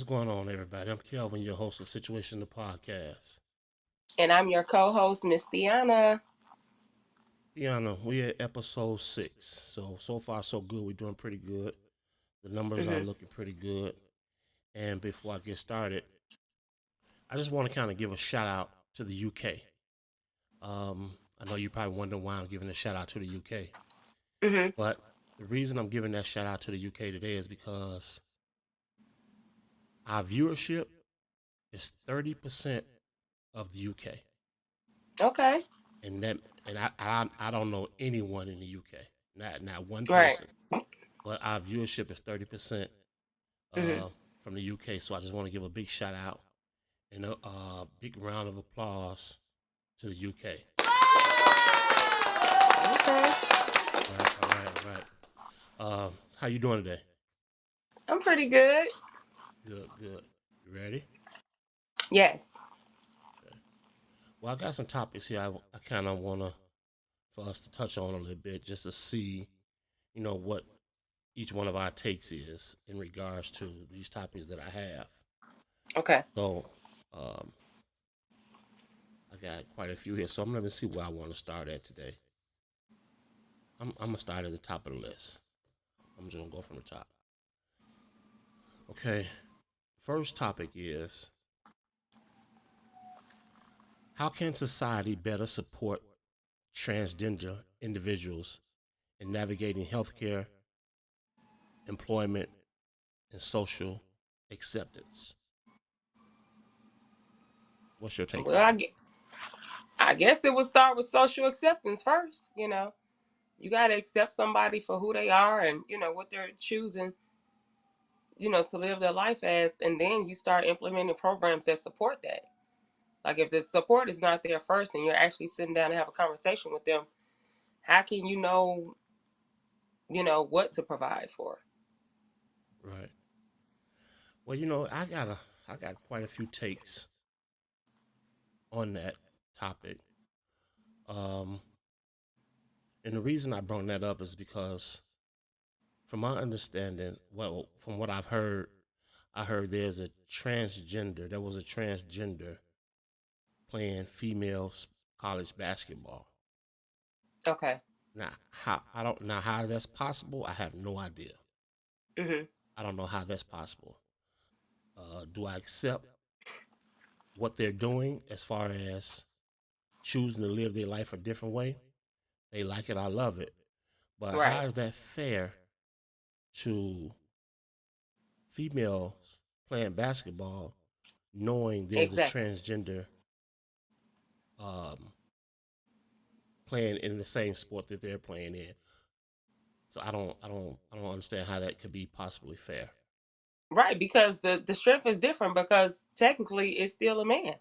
going on, everybody? I'm Kelvin, your host of Situation the Podcast. And I'm your co-host, Miss Deanna. Deanna, we're at episode 6. So far, so good. We're doing pretty good. The numbers are hmm looking pretty good. And before I get started, I just want to kind of give a shout out to the UK. I know you're probably wondering why I'm giving a shout out to the UK. hmm But the reason I'm giving that shout out to the UK today is because our viewership is 30% of the UK. Okay. And that and I don't know anyone in the UK, not one Right. person, but our viewership is 30% hmm uh, from the UK. So I just want to give a big shout out and a big round of applause to the UK. Okay. Right, all right, all right. How you doing today? I'm pretty good. Good, good. You ready? Yes. Okay. Well, I got some topics here. I kind of want to for us to touch on a little bit, just to see, what each one of our takes is in regards to these topics that I have. Okay. So, um, I got quite a few here. So I'm going to see where I want to start at today. I'm going to start at the top of the list. I'm just going to go from the top. Okay. First topic is, how can society better support transgender individuals in navigating healthcare, employment, and social acceptance? What's your take Well, on that? I guess it would start with social acceptance first. You got to accept somebody for who they are and what they're choosing. To live their life as, and then you start implementing programs that support that. Like if the support is not there first, and you're actually sitting down and have a conversation with them, how can what to provide for? Right. Well, I got quite a few takes on that topic. Um, and the reason I brought that up is because, from my understanding, well, from what I've heard, I heard there was a transgender playing female college basketball. Okay. Now how that's possible. I have no idea. hmm I don't know how that's possible. Do I accept what they're doing as far as choosing to live their life a different way? They like it. I love it. But how Right. is that fair to females playing basketball, knowing there's a Exactly. transgender um, playing in the same sport that they're playing in? So I don't understand how that could be possibly fair. Right, because the strength is different because technically it's still a man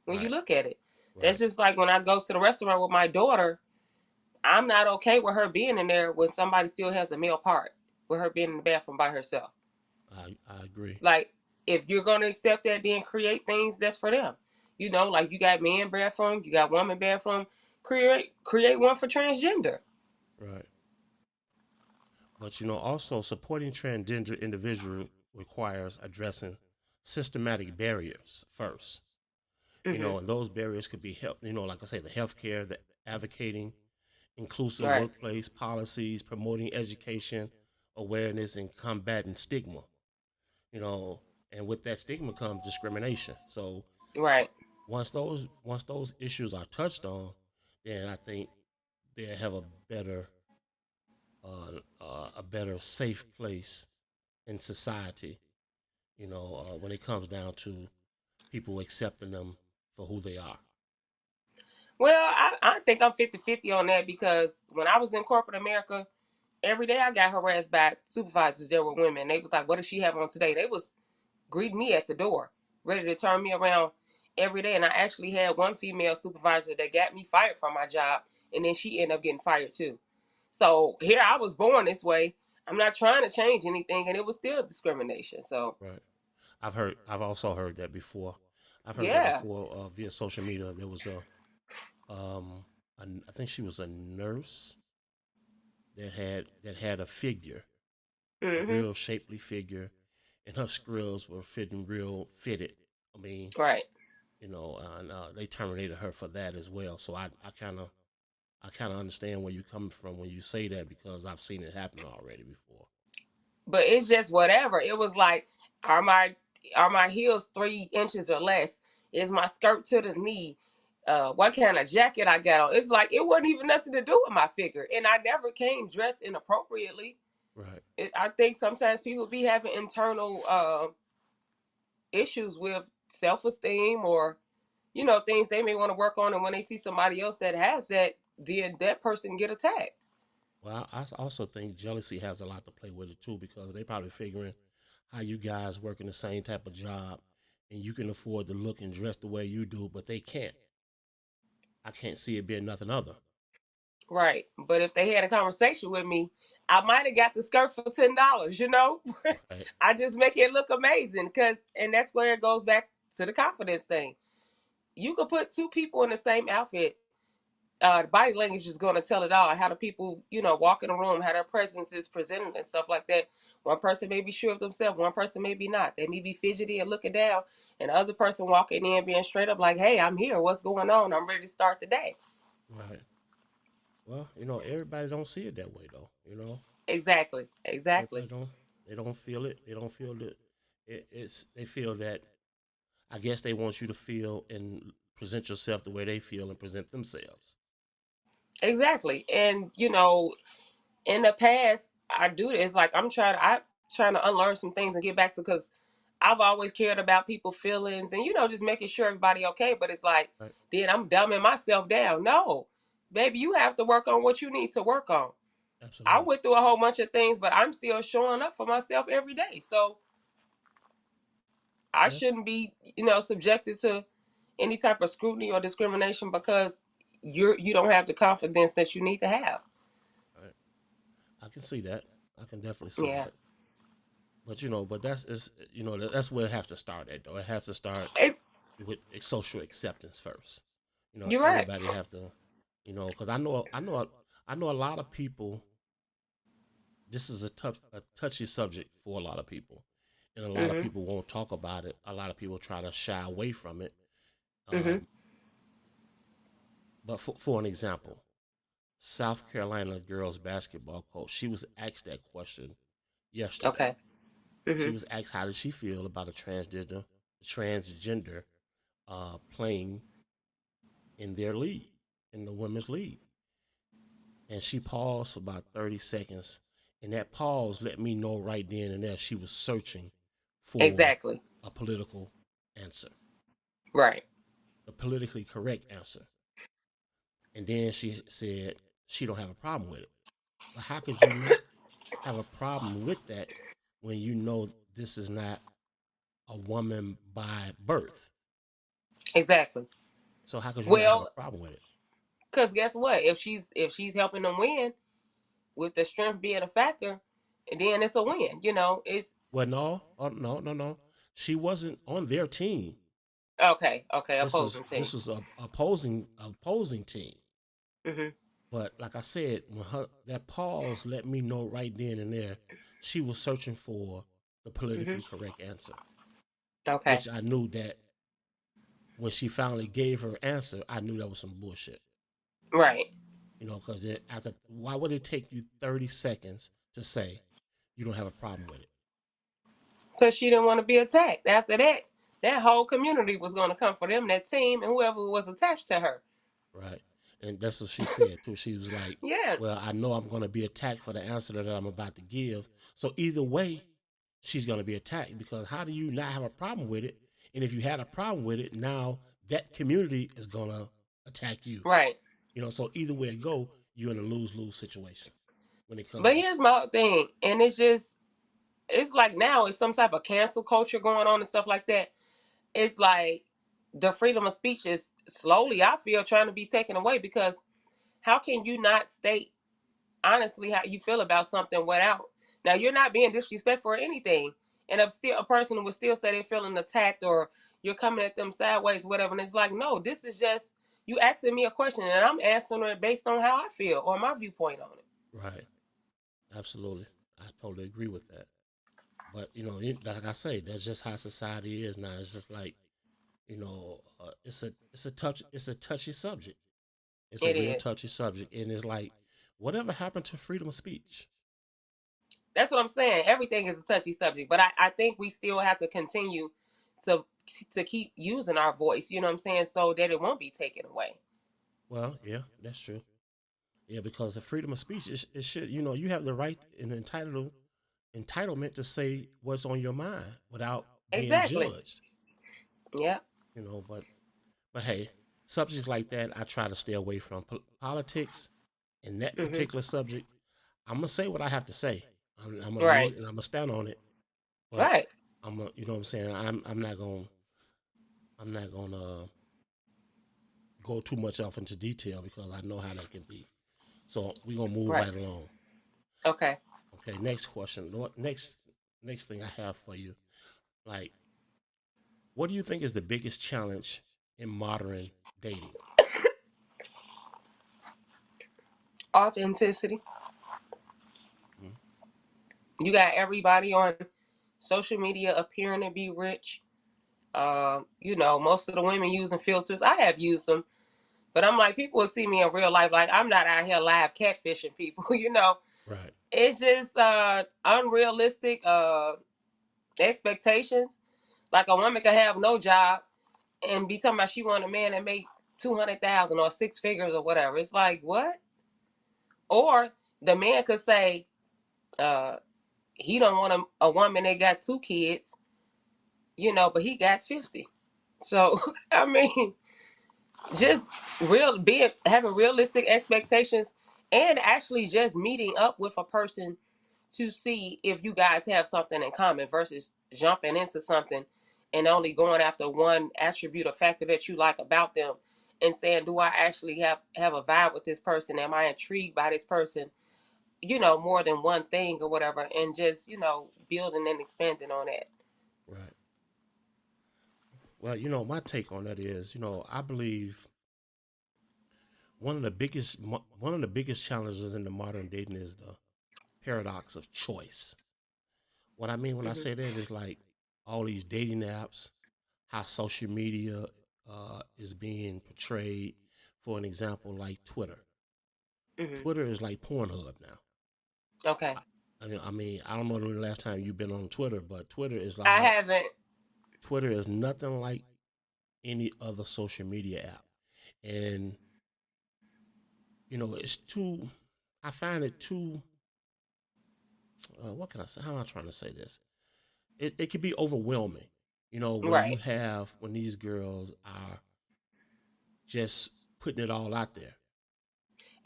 when you Right, look at it. That's right, just like when I go to the restaurant with my daughter, I'm not okay with her being in there when somebody still has a male part, with her being in the bathroom by herself. I agree. Like if you're gonna accept that, then create things that's for them. Like you got men bathroom, you got woman bathroom, create one for transgender. Right, but also supporting transgender individual requires addressing systematic barriers first. hmm And those barriers could be help. Like I say, the healthcare, the advocating, inclusive Right. workplace policies, promoting education, awareness, and combating stigma. You know, and with that stigma comes discrimination. So Right. once those issues are touched on, then I think they have a better safe place in society. When it comes down to people accepting them for who they are. Well, I think I'm 50-50 on that because when I was in corporate America, every day I got harassed by supervisors that were women. They was like, "What does she have on today?" They was greeting me at the door, ready to turn me around every day. And I actually had one female supervisor that got me fired from my job, and then she ended up getting fired too. So here I was born this way. I'm not trying to change anything, and it was still discrimination. So Right. I've also heard that before. I've heard that yeah. before via social media. There was um, I think she was a nurse that had a figure, a Mhm. real shapely figure, and her skrills were fitting real fitted. I mean, Right. and they terminated her for that as well. So I kind of understand where you're coming from when you say that because I've seen it happen already before. But it's just whatever. It was like, are my are my heels 3 inches or less? Is my skirt to the knee? What kind of jacket I got on? It's like it wasn't even nothing to do with my figure, and I never came dressed inappropriately. Right. I think sometimes people be having internal issues with self esteem or things they may want to work on, and when they see somebody else that has that, then that person get attacked. Well, I also think jealousy has a lot to play with it too because they probably figuring how you guys working the same type of job and you can afford to look and dress the way you do, but they can't. I can't see it being nothing other. Right. But if they had a conversation with me, I might have got the skirt for $10, you know? Right. I just make it look amazing and that's where it goes back to the confidence thing. You could put two people in the same outfit. The body language is going to tell it all. How the people, walk in the room, how their presence is presented and stuff like that. One person may be sure of themselves, one person may be not. They may be fidgety and looking down, and the other person walking in being straight up like, hey, I'm here. What's going on? I'm ready to start the day. Right. Well, everybody don't see it that way though. Exactly. Everybody Exactly. don't. They don't feel it. They don't feel that. It's they feel that. I guess they want you to feel and present yourself the way they feel and present themselves. Exactly. And in the past, I do this. Like I'm trying to unlearn some things and get back to because I've always cared about people's feelings and just making sure everybody okay. But it's like Right. then I'm dumbing myself down. No, baby, you have to work on what you need to work on. I Absolutely. went through a whole bunch of things, but I'm still showing up for myself every day. So I Yeah. shouldn't be, subjected to any type of scrutiny or discrimination because you don't have the confidence that you need to have. Right. I can see that. I can definitely see Yeah. that. But but that's where it has to start at though. It has to start It, with social acceptance first. you're right. Everybody have to, because I know a lot of people. This is a touchy subject for a lot of people, and a lot of Mhm. people won't talk about it. A lot of people try to shy away from it. Mhm. Um, but for an example, South Carolina girls basketball coach, she was asked that question yesterday. Okay. She Mhm. was asked how did she feel about a transgender playing in their league, in the women's league. And she paused for about 30 seconds. And that pause let me know right then and there she was searching for Exactly. a political answer, Right. a politically correct answer. And then she said she don't have a problem with it. But how could you not have a problem with that when you know this is not a woman by birth? Exactly. So how could you not have a Well, problem with it? because guess what? If she's helping them win with the strength being a factor, then it's a win. It's Well, no, oh, no, no, no. She wasn't on their team. okay. Okay. This was Opposing team. this was a opposing team. Mhm. But like I said, when that pause let me know right then and there, she was searching for the Mhm. politically correct answer, Okay. which I knew that when she finally gave her answer, I knew that was some bullshit. Right. Because after why would it take you 30 seconds to say you don't have a problem with it? Because she didn't want to be attacked. After that, that whole community was going to come for them, that team, and whoever was attached to her. Right. And that's what she said too. She was like, Yeah. well, I know I'm going to be attacked for the answer that I'm about to give. So either way, she's going to be attacked because how do you not have a problem with it? And if you had a problem with it, now that community is going to attack you. Right. So either way it go, you're in a lose-lose situation when it comes But to here's my thing, and it's like now it's some type of cancel culture going on and stuff like that. It's like the freedom of speech is slowly, I feel, trying to be taken away because how can you not state honestly how you feel about something without now you're not being disrespectful or anything, and if still a person would still say they're feeling attacked or you're coming at them sideways, whatever, and it's like, no, this is just you asking me a question and I'm answering it based on how I feel or my viewpoint on it. right. Absolutely. I totally agree with that. But like I say, that's just how society is now. It's just like it's a touchy subject. It's a It real is. touchy subject, and it's like, whatever happened to freedom of speech? That's what I'm saying. Everything is a touchy subject, but I think we still have to continue to to keep using our voice. You know what I'm saying, so that it won't be taken away. Well, yeah, that's true. Yeah, because the freedom of speech, it should, you have the right and entitlement to say what's on your mind without being Exactly. judged. Yeah. But hey, subjects like that, I try to stay away from. Politics and that Hmm. particular subject, I'm gonna say what I have to say. I'm gonna Right. mean and I'm gonna stand on it. But Right. you know what I'm saying. I'm not gonna go too much off into detail because I know how that can be. So we're gonna move Right. right along. Okay. Okay, next question. Next thing I have for you, like, what do you think is the biggest challenge in modern dating? Authenticity. Mm. You got everybody on social media appearing to be rich. Most of the women using filters. I have used them, but I'm like, people will see me in real life. Like, I'm not out here live catfishing people. Right. It's just unrealistic expectations. Like, a woman could have no job and be talking about she want a man that make 200,000 or six figures or whatever. It's like, what? Or the man could say uh, he don't want a woman that got two kids, but he got 50. So I mean, just being having realistic expectations and actually just meeting up with a person to see if you guys have something in common versus jumping into something and only going after one attribute or factor that you like about them and saying, do I actually have a vibe with this person? Am I intrigued by this person? More than one thing or whatever, and just, building and expanding on that. Right. Well, my take on that is, I believe one of the biggest challenges in the modern dating is the paradox of choice. What I mean when I Hmm. say that is like all these dating apps, how social media is being portrayed. For an example, like Twitter. Hmm. Twitter is like Pornhub now. Okay. I mean, I don't know the last time you've been on Twitter, but I haven't. Twitter is nothing like any other social media app, and it's too. I find it too. What can I say? How am I trying to say this? It can be overwhelming. When you Right. have when these girls are just putting it all out there.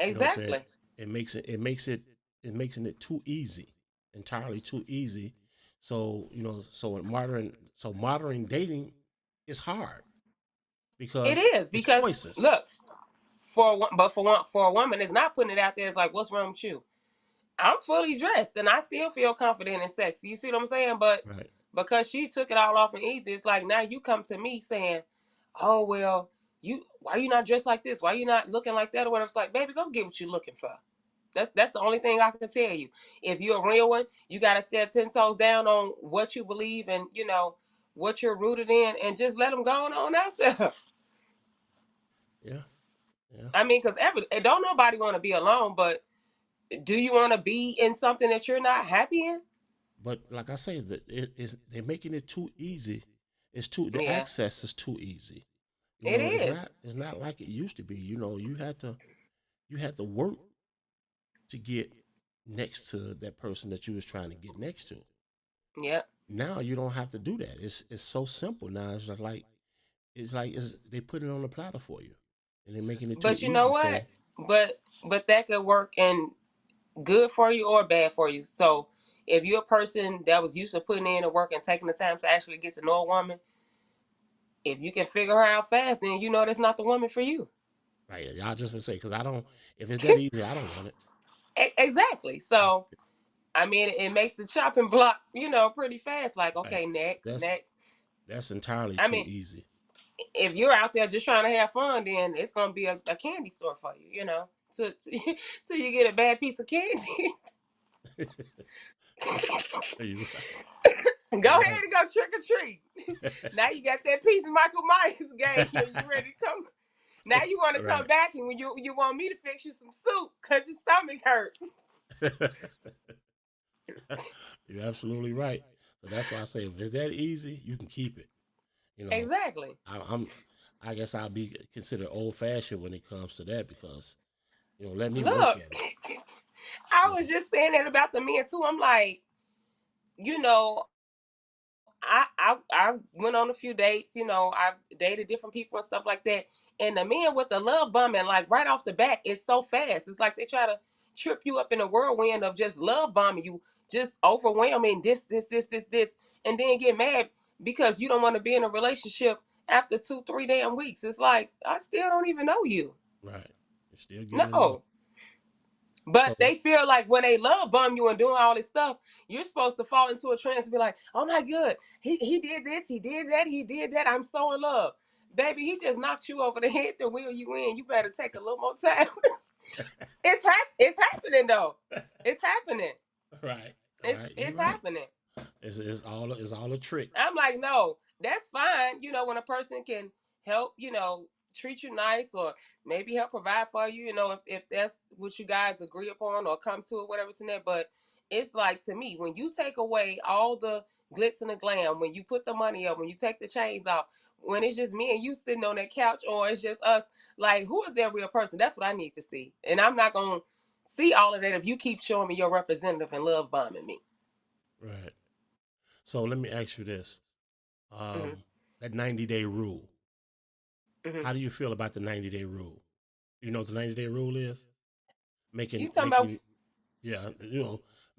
You know what I'm saying? Exactly. It makes it too easy, entirely too easy. So modern dating is hard It because is it's because, choices. look, for a woman, it's not putting it out there. It's like, what's wrong with you? I'm fully dressed and I still feel confident and sexy. You see what I'm saying? But Right. because she took it all off and easy, it's like, now you come to me saying, "Oh well, why you not dressed like this? Why you not looking like that or whatever?" It's like, baby, go get what you're looking for. That's the only thing I can tell you. If you're a real one, you gotta stand 10 toes down on what you believe and what you're rooted in, and just let them go on out there. Yeah. Yeah. I mean, because don't nobody want to be alone, but do you want to be in something that you're not happy in? But like I say, they're making it too easy. The Yeah, access is too easy. it It's is. not like it used to be. You had to work to get next to that person that you was trying to get next to. Yep. Now you don't have to do that. It's so simple now. It's like they put it on the platter for you, and they're making it too But you know easy. what? So But that could work and good for you or bad for you. So if you're a person that was used to putting in the work and taking the time to actually get to know a woman, if you can figure her out fast, then you know that's not the woman for you. right, y'all just would say because I don't. If it's that easy, I don't want it. Exactly. So I mean, it makes the chopping block, pretty fast. Like, Right. okay, next, That's next. that's entirely I too mean, easy. if you're out there just trying to have fun, then it's gonna be a candy store for you, till you get a bad piece of candy. Are you right? Go That's ahead right. and go trick or treat. Now you got that piece of Michael Myers game. You ready to come? Now you want to come Right. back and when you want me to fix you some soup because your stomach hurt. You're absolutely right. So that's why I say if it's that easy, you can keep it. You know, Exactly. I'm I guess I'll be considered old fashioned when it comes to that because let me work Look, at it. I You was know, just saying that about the men too. I'm like, you know, I went on a few dates. I've dated different people and stuff like that. And the men with the love bombing, like right off the bat, it's so fast. It's like they try to trip you up in a whirlwind of just love bombing you, just overwhelming this, and then get mad because you don't want to be in a relationship after 2, 3 damn weeks. It's like I still don't even know you. right? You're still getting to know. No. But So they feel like when they love bomb you and doing all this stuff, you're supposed to fall into a trance and be like, "Oh my god, he did this, he did that, he did that. I'm so in love." Baby, he just knocked you over the head to wheel you in. You better take a little more time. It's happening though. It's happening. right, It's right, you're it's right. happening. It's all a trick. I'm like, no, that's fine. When a person can help, treat you nice or maybe help provide for you, if that's what you guys agree upon or come to or whatever's in there. But it's like to me, when you take away all the glitz and the glam, when you put the money up, when you take the chains off, when it's just me and you sitting on that couch or it's just us, like who is their real person? That's what I need to see. And I'm not gonna see all of that if you keep showing me your representative and love bombing me. Right. So let me ask you this: Hmm. that 90-day rule. Hmm. How do you feel about the 90-day rule? You know what the 90-day rule is? You Making talking about making yeah,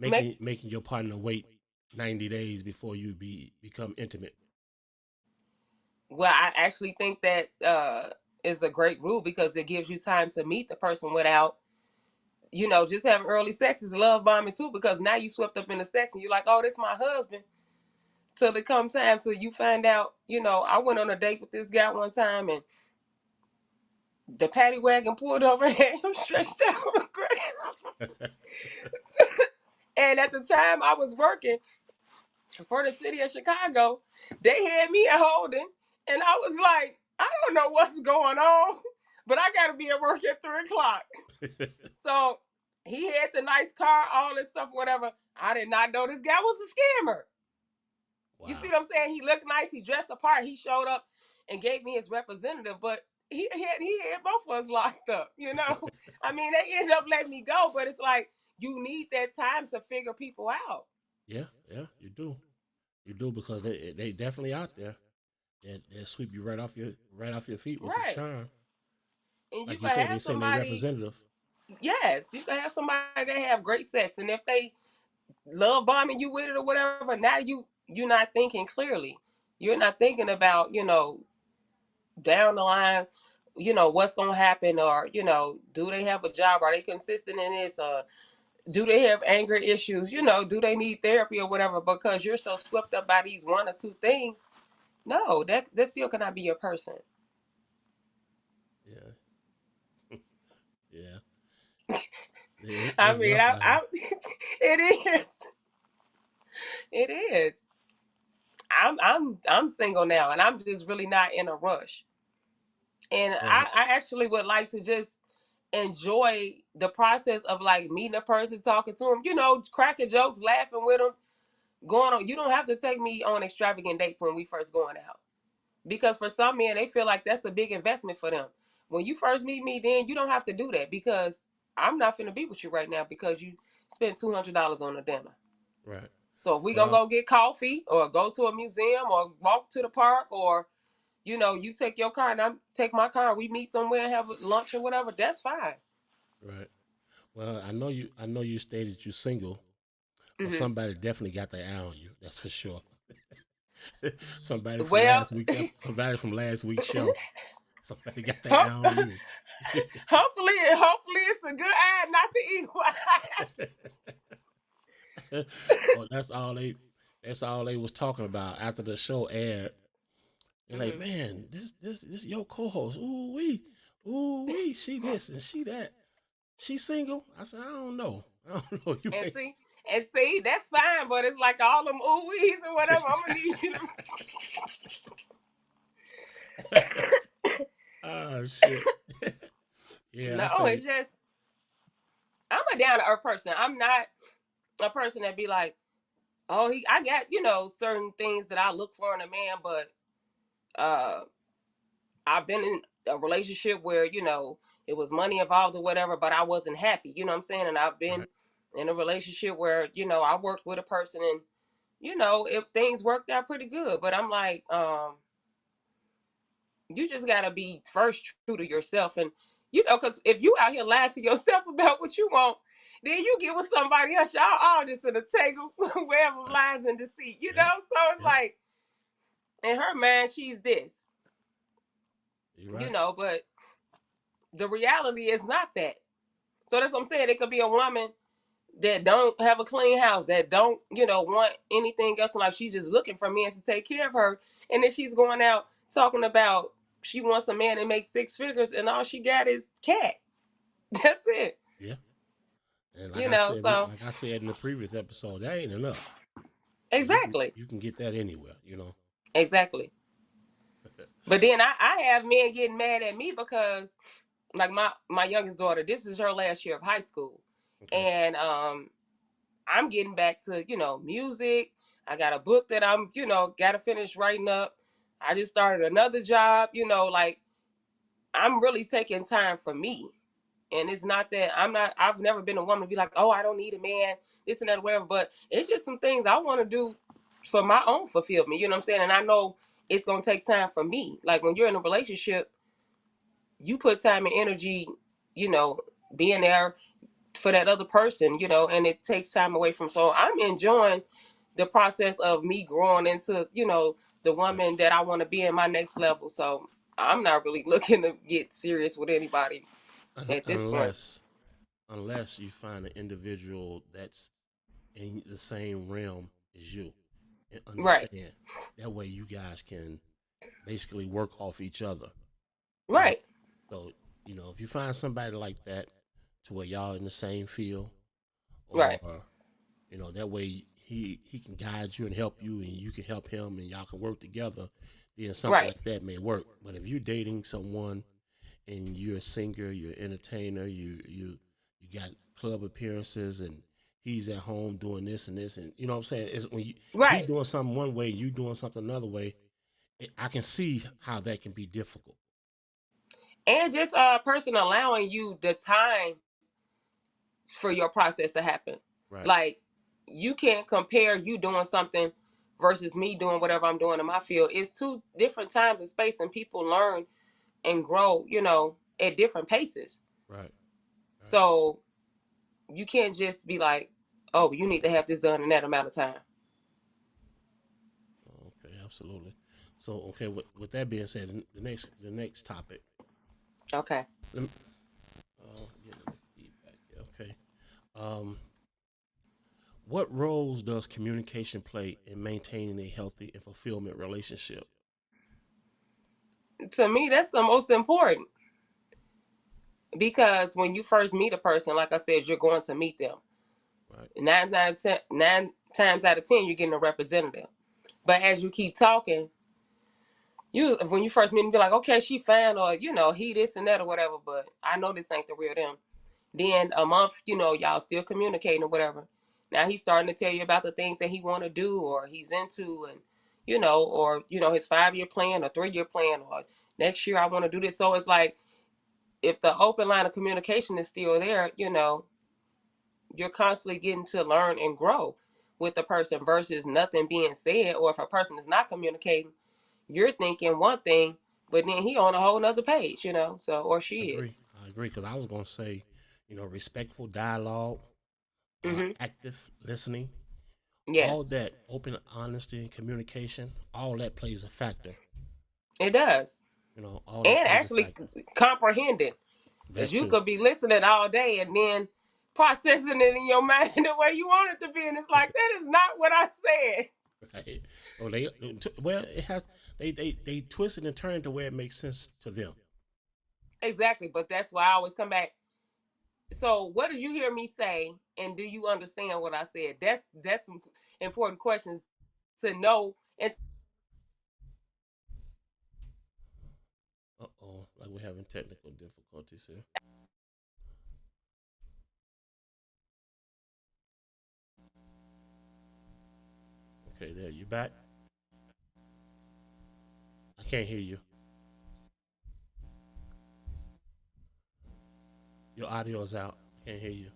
make making your partner wait 90 days before you become intimate. Well, I actually think that is a great rule because it gives you time to meet the person without, just having early sex is love bombing too because now you swept up in the sex and you're like, oh, this is my husband. Till it come time till you find out, I went on a date with this guy one time and the paddy wagon pulled over and had him stretched out on the grass. And at the time I was working for the city of Chicago, they had me at Holden, and I was like, I don't know what's going on, but I got to be at work at 3 o'clock. So he had the nice car, all this stuff, whatever. I did not know this guy was a scammer. You see Wow. what I'm saying? He looked nice, he dressed the part, he showed up and gave me his representative, but he had both of us locked up. I mean, they ended up letting me go, but it's like you need that time to figure people out. Yeah, yeah, you do. You do because they definitely out there. They sweep you right off your feet with the Right. charm. And you Like you can said, they have send their somebody, representative. yes, you can have somebody that have great sex, and if they love bombing you with it or whatever, now you're not thinking clearly. You're not thinking about down the line, what's gonna happen, or do they have a job? Are they consistent in this? Do they have anger issues? Do they need therapy or whatever? Because you're so swept up by these one or two things. No, that still cannot be your person. Yeah, yeah. It's I mean, rough out here. it is, it is. I'm single now, and I'm just really not in a rush. And Well, I actually would like to just enjoy the process of like meeting a person, talking to them, cracking jokes, laughing with them, going on. You don't have to take me on extravagant dates when we first going out, because for some men they feel like that's a big investment for them. When you first meet me, then you don't have to do that because I'm not finna be with you right now because you spent $200 on a dinner. right. So if we gonna Well, go get coffee or go to a museum or walk to the park or you take your car and I take my car, we meet somewhere and have lunch or whatever, that's fine. right. Well, I know you stated you're single, but Hmm. somebody definitely got their eye on you. That's for sure. somebody from Well, last week, somebody from last week's show. Somebody got their eye ho- on you. hopefully it's a good eye, not the evil eye. Well, that's all they was talking about after the show aired. They're like, Hmm. man, this your co-host. Ooh wee, she this and she that. She single? I said, I don't know. I don't know. You And may. see, And see, that's fine, but it's like all them ooh-wees or whatever. I'm gonna need you to. Oh shit. Yeah, I No, say it's just I'm a down to earth person. I'm not a person that be like, oh, I got certain things that I look for in a man, but uh, I've been in a relationship where it was money involved or whatever, but I wasn't happy. You know what I'm saying? And I've been right. in a relationship where I worked with a person and if things worked out pretty good, but I'm like, you just gotta be first true to yourself, and because if you out here lying to yourself about what you want, then you get with somebody else. Y'all all just in a tangle web of Right. lies and deceit. Yep. So it's Yep. like in her mind, she's this, You're right. but the reality is not that. So that's what I'm saying. It could be a woman that don't have a clean house, that don't, want anything else in life. She's just looking for men to take care of her. And then she's going out talking about she wants a man that makes six figures and all she got is cat. That's it. Yeah. And like I said, So in the previous episode, that ain't enough. exactly. You can get that anywhere. Exactly. But then I have men getting mad at me because like my youngest daughter, this is her last year of high school. Okay. And I'm getting back to, music. I got a book that I'm, got to finish writing up. I just started another job, like I'm really taking time for me. And it's not that I've never been a woman to be like, oh, I don't need a man, this and that, whatever. But it's just some things I want to do for my own fulfillment. You know what I'm saying? And I know it's going to take time for me. Like when you're in a relationship, you put time and energy, you know, being there for that other person, and it takes time away from. So I'm enjoying the process of me growing into, the Right. woman that I want to be in my next level. So I'm not really looking to get serious with anybody at this point. Unless you find an individual that's in the same realm as you and Right. understand. That way you guys can basically work off each other. You know, Right. so if you find somebody like that to where y'all in the same field, or Right. that way he can guide you and help you, and you can help him, and y'all can work together. Then something Right. like that may work. But if you're dating someone and you're a singer, you're an entertainer, you got club appearances, and he's at home doing this and this, and you know what I'm saying. Is when if he Right. doing something one way, you doing something another way. I can see how that can be difficult. And just a person allowing you the time for your process to happen. Right. Like you can't compare you doing something versus me doing whatever I'm doing in my field. It's two different times and space, and people learn and grow, at different paces. Right. Right. So you can't just be like, oh, you need to have this done in that amount of time. Okay. Absolutely. So okay. With that being said, the next topic. Okay. Let me, get the feedback. Yeah, okay. Um, what roles does communication play in maintaining a healthy and fulfillment relationship? To me, that's the most important because when you first meet a person, like I said, you're going to meet them. Right. Nine times out of 10, you're getting a representative. But as you keep talking, when you first meet them, be like, okay, she fine, or he this and that or whatever. But I know this ain't the real them. Then a month, y'all still communicating or whatever. Now he's starting to tell you about the things that he want to do or he's into, and or his 5-year plan or 3-year plan, or next year I want to do this. So it's like if the open line of communication is still there, you're constantly getting to learn and grow with the person versus nothing being said. Or if a person is not communicating, you're thinking one thing, but then he on a whole nother page, so or I she agree. is. I agree because I was gonna say, respectful dialogue, Hmm. active listening, all Yes, that open honesty and communication, all that plays a factor. it does. All that And plays a actually factor. comprehending, because That you too. could be listening all day and then processing it in your mind the way you want it to be, and it's like that is not what I said. Right. Oh, well, it has. They twist it and turn it to where it makes sense to them. Exactly, but that's why I always come back. So what did you hear me say, and do you understand what I said? That's some important questions to know and to answer so you can make better decisions. Uh-oh, like we're having technical difficulties here. Okay, there, you back? I can't hear you. Your audio is out. I can't hear you.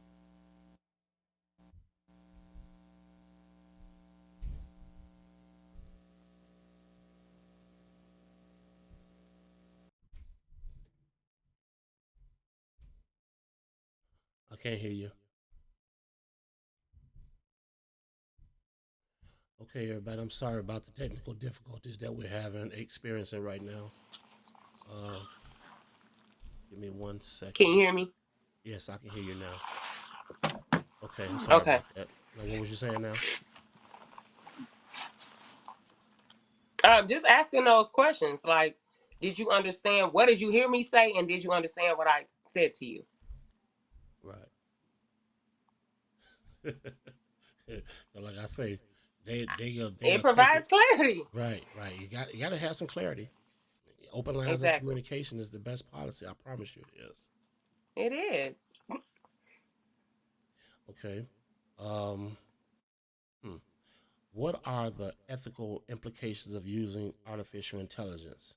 I can't hear you. Okay, everybody, I'm sorry about the technical difficulties that we're having, experiencing right now. Um, Give me one Can second. you hear me? Yes, I can hear you now. Okay, I'm sorry Okay. about that. Now, what was you saying now? Just asking those questions. Like, did you understand? What did you hear me say? And did you understand what I said to you? Right. Like I say, It they'll take it. provides clarity. Right, right. You got to have some clarity. Open lines of Exactly. communication is the best policy. I promise you it is. It is. Okay. Um, hmm. What are the ethical implications of using artificial intelligence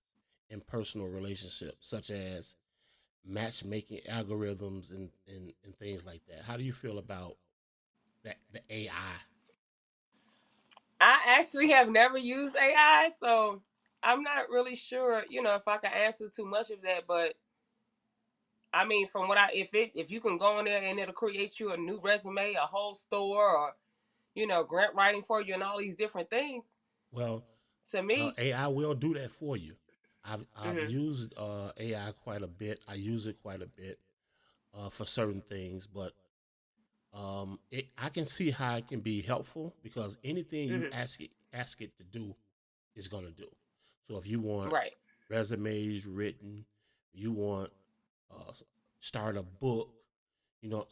in personal relationships, such as matchmaking algorithms and things like that? How do you feel about that the AI? I actually have never used AI, so I'm not really sure, if I can answer too much of that. But I mean, from what if you can go in there and it'll create you a new resume, a whole store, or grant writing for you, and all these different things. Well, To me, AI will do that for you. I've hmm used AI quite a bit. I use it quite a bit for certain things, but I can see how it can be helpful because anything you hmm ask it to do is gonna do. So if you want right, resumes written, you want uh, start a book,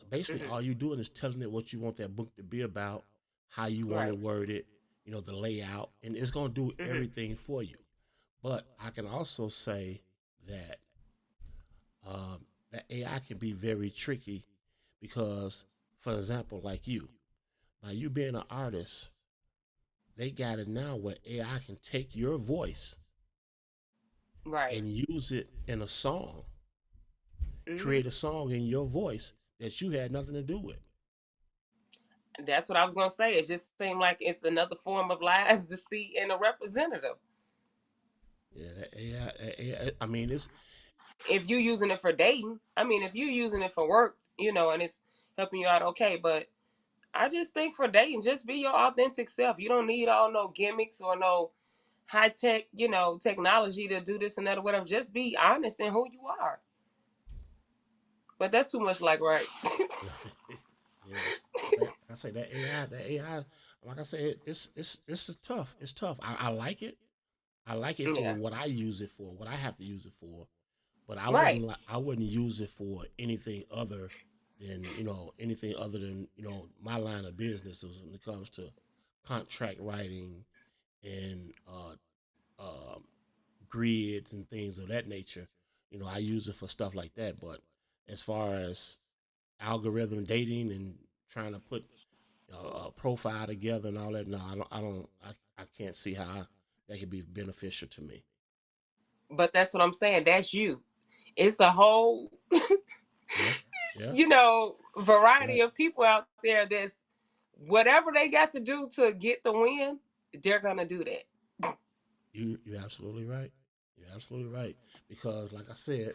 basically hmm all you doing is telling it what you want that book to be about, how you want it right, worded, the layout, and it's gonna do hmm everything for you. But I can also say that that AI can be very tricky because, for example, like you, by you being an artist, they got it now where AI can take your voice right. and use it in a song, hmm create a song in your voice that you had nothing to do with. That's what I was gonna say. It just seemed like it's another form of lies, deceit, and a representative. Yeah, that AI, I mean, it's If you using it for dating, I mean, if you using it for work, and it's helping you out, okay. But I just think for dating, just be your authentic self. You don't need all no gimmicks or no high tech, technology to do this and that or whatever. Just be honest in who you are. But that's too much like right. yeah. That I say that AI, like I said, it's tough. It's tough. I like it. I like it for Yeah. what I use it for, what I have to use it for. But Right. I wouldn't use it for anything other than my line of business is when it comes to contract writing and um, grids and things of that nature. I use it for stuff like that. But as far as algorithm dating and trying to put a profile together and all that, no, I can't see how that could be beneficial to me. But that's what I'm saying. That's you. It's a whole, Yeah, yeah, variety right. of people out there that's whatever they got to do to get the win, they're gonna do that. You're absolutely right. You're absolutely right. Because like I said,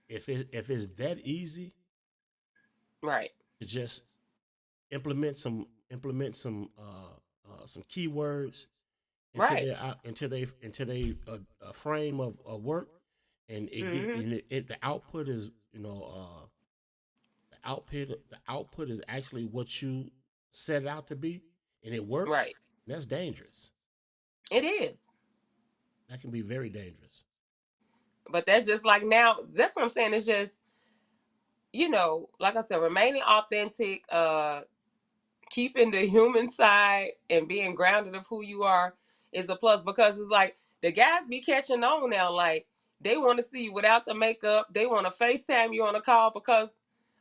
if it's that easy Right. to just implement some keywords into Right. their frame of work, and it get hmm and the output is the output is actually what you set it out to be, and it works. Right. That's dangerous. It is. That can be very dangerous. But that's just like now. That's what I'm saying. It's just like I said, remaining authentic, keeping the human side and being grounded of who you are is a plus, because it's like the guys be catching on now. Like, they want to see you without the makeup. They want to FaceTime you on a call because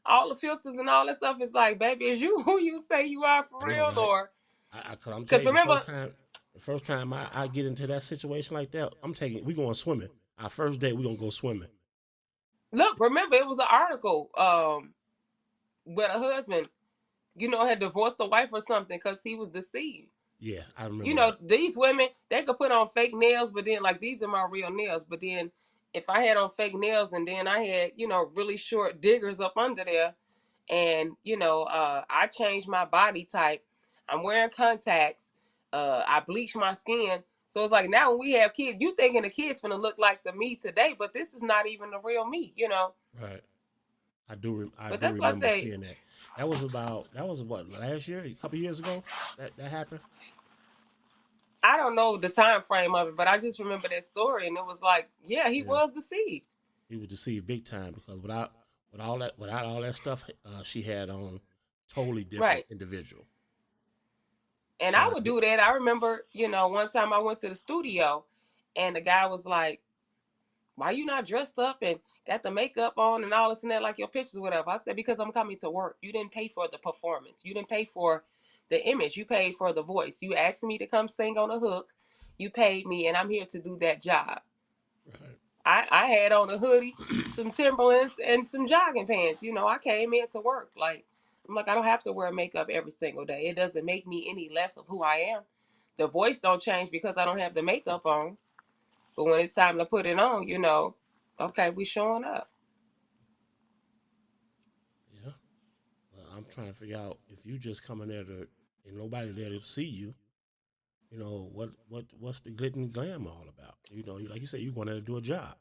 all the filters and all that stuff is like, baby, is you who you say you are for I know, real? right? Or Cause I'm because telling you, remember, the first time I get into that situation like that, we going swimming. Our first date, we gonna go swimming. remember it was an article where the husband, had divorced the wife or something because he was deceived. Yeah, I remember that. These women, they could put on fake nails, but then like, these are my real nails. But then if I had on fake nails and then I had, really short diggers up under there, and I changed my body type, I'm wearing contacts, I bleach my skin. So it's like, now when we have kids, you thinking the kids gonna look like the me today, but this is not even the real me. Right. I But do that's why I remember say, seeing that. That was what, last year, a couple years ago that happened. I don't know the time frame of it, but I just remember that story, and it was like, yeah, he Yeah, was deceived. he was deceived big time because without all that stuff she had on, totally different Right. individual. And So I I would do. do that. I remember, one time I went to the studio, and the guy was like, why you not dressed up and got the makeup on and all this and that, like your pictures or whatever? I said, because I'm coming to work. You didn't pay for the performance. You didn't pay for the image. You paid for the voice. You asked me to come sing on a hook. You paid me, and I'm here to do that job. Right. I had on a hoodie, some Timberlands, and some jogging pants. I came in to work. Like, I'm like, I don't have to wear makeup every single day. It doesn't make me any less of who I am. The voice don't change because I don't have the makeup on. But when it's time to put it on, okay, we showing up. Yeah. Well, I'm trying to figure out if you just coming there to and nobody there to see you. What's the glit and glam all about? Like you said, you going there to do a job.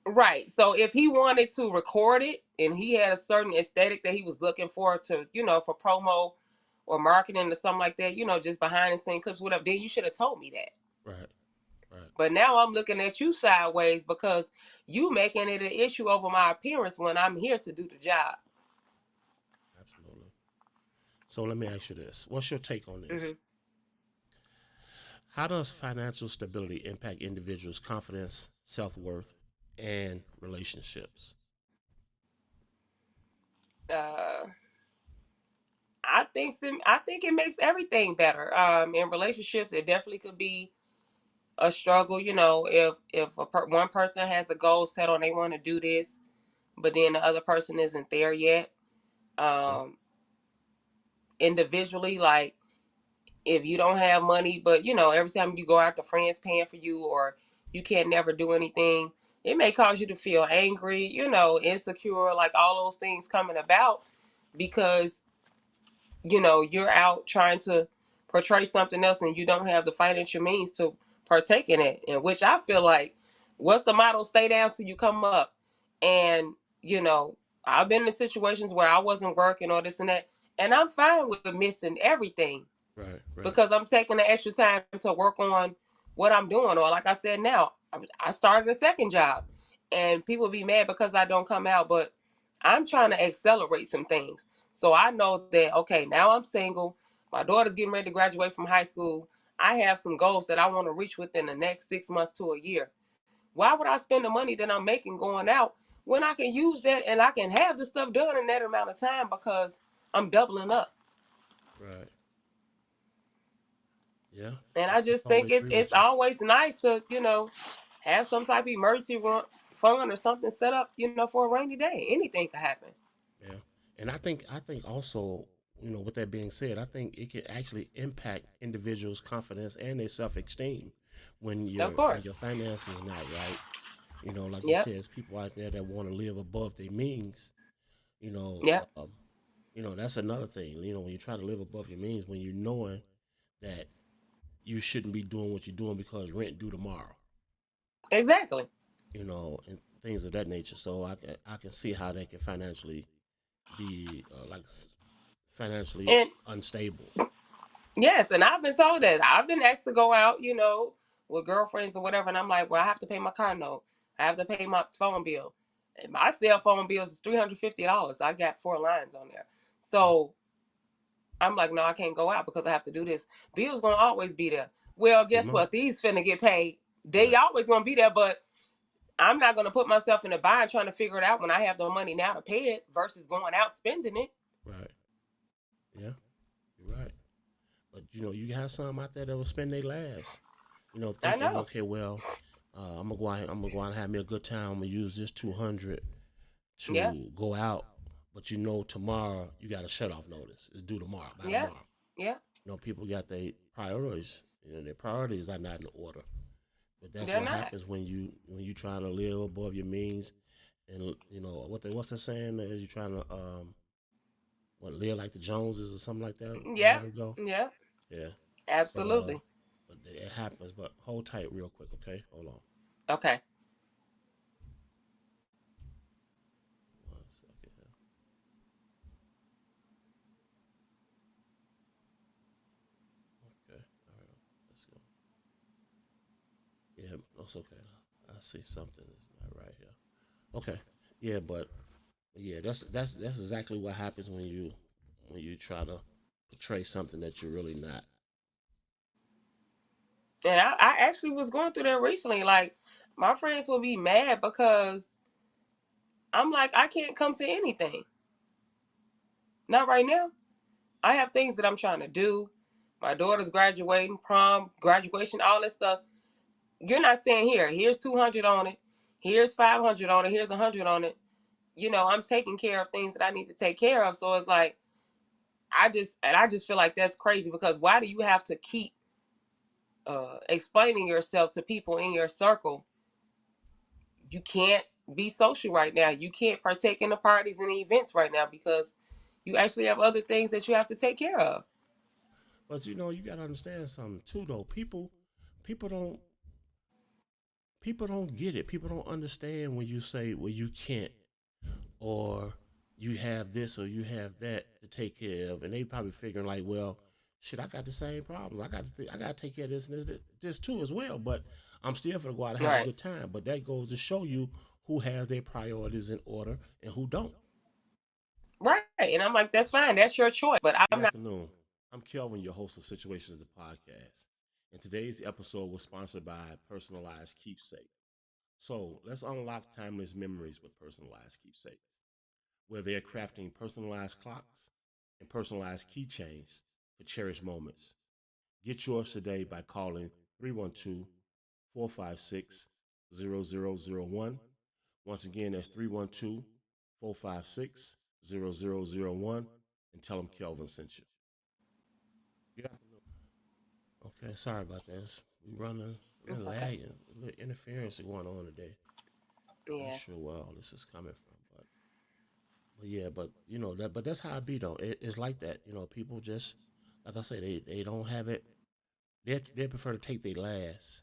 Right. So if he wanted to record it and he had a certain aesthetic that he was looking for to, for promo or marketing or something like that, just behind the scene clips, whatever, then you should have told me that. Right. Right. But now I'm looking at you sideways because you making it an issue over my appearance when I'm here to do the job. Absolutely. So let me ask you this: what's your take on this? Hmm. How does financial stability impact individuals' confidence, self worth, and relationships? Uh, I think it makes everything better. In relationships, it definitely could be a struggle. If one person has a goal set on, they want to do this, but then the other person isn't there yet. Okay. Um, Individually, like, if you don't have money, but every time you go out, the friends paying for you, or you can't never do anything, it may cause you to feel angry, insecure, like all those things coming about because you're out trying to portray something else and you don't have the financial means to partake in it. In which I feel like, what's the motto? Stay down till you come up. And you know, I've been in situations where I wasn't working or this and that, and I'm fine with missing everything Right. Right. because I'm taking the extra time to work on what I'm doing. Or like I said, now I started a second job, and people be mad because I don't come out, but I'm trying to accelerate some things. So I know that, okay, now I'm single. My daughter's getting ready to graduate from high school. I have some goals that I want to reach within the next 6 months to a year. Why would I spend the money that I'm making going out when I can use that and I can have the stuff done in that amount of time because I'm doubling up? Right. Yeah. And I I just totally think it's agree it's with you. always nice to have some type of emergency fund or something set up for a rainy day. Anything could happen. Yeah. And I think also, with that being said, I think it can actually impact individuals' confidence and their self esteem Of when course. your finances is not right. Like you Yep. said, there's people out there that want to live above their means. You know, Yep. that's another thing. When you try to live above your means, when you knowing that you shouldn't be doing what you're doing because rent due tomorrow. Exactly. And things of that nature. So I can see how they can financially be financially And unstable. yes, and I've been told that. I've been asked to go out, with girlfriends or whatever, and I'm like, well, I have to pay my car note. I have to pay my phone bill. And my cell phone bills is $350. I got 4 lines on there. Right. So I'm like, no, I can't go out because I have to do this. Bills gonna always be there. Well, Pretty guess much. what? These finna get paid. They Right. always gonna be there, but I'm not gonna put myself in a bind trying to figure it out when I have the money now to pay it versus going out spending it. Right. Yeah. You're right. But you got some out there that will spend their last. I Thinking, know. okay, well, I'm gonna go out and have me a good time. I'm gonna use this 200 Yeah, to go out. But tomorrow you got a shut off notice. It's due tomorrow, by yeah, tomorrow. yeah. People got their priorities. Their priorities are not in order. But that's They're what not. happens when you trying to live above your means, and what's the saying is you trying to live like the Joneses or something like that. Yeah, However it go. yeah, Yeah. But absolutely. it happens. But hold tight real quick, okay? Hold on. Okay. 1 second here. Okay. All right. Let's go. Yeah, that's okay. I see something is not right here. Okay. Yeah, but yeah, that's exactly what happens when you try to portray something that you're really not. And I actually was going through that recently. Like, my friends will be mad because I'm like, I can't come to anything. Not right now. I have things that I'm trying to do. My daughter's graduating, prom, graduation, all that stuff. You're not saying here's 200 on it, here's 500 on it, here's 100 on it. I'm taking care of things that I need to take care of. So it's like, I just feel like that's crazy because why do you have to keep explaining yourself to people in your circle? You can't be social right now. You can't partake in the parties and the events right now because you actually have other things that you have to take care of. But you gotta understand something too, though. People don't people don't get it. People don't understand when you say, well, you can't, or you have this or you have that to take care of, and they probably figuring like, well, shit, I got the same problem. I got to take care of this and this too as well. But I'm still gonna go out and have a Right. good time. But that goes to show you who has their priorities in order and who don't. Right. And I'm like, that's fine. That's your choice. But Good I'm not. afternoon. I'm Kelvin, your host of Situations the podcast, and today's episode was sponsored by Personalized Keepsake. So let's unlock timeless memories with personalized keepsakes, where they're crafting personalized clocks and personalized keychains for cherished moments. Get yours today by calling 312 456 0001. Once again, that's 312 456 0001, and tell them Kelvin sent you. Good afternoon. Okay, sorry about this. We running a It's little okay. lagging, a little interference going on today. Not Yeah. sure where all this is coming from, but yeah, but but that's how it be though. It's like that. People just like I say, they don't have it. They prefer to take their last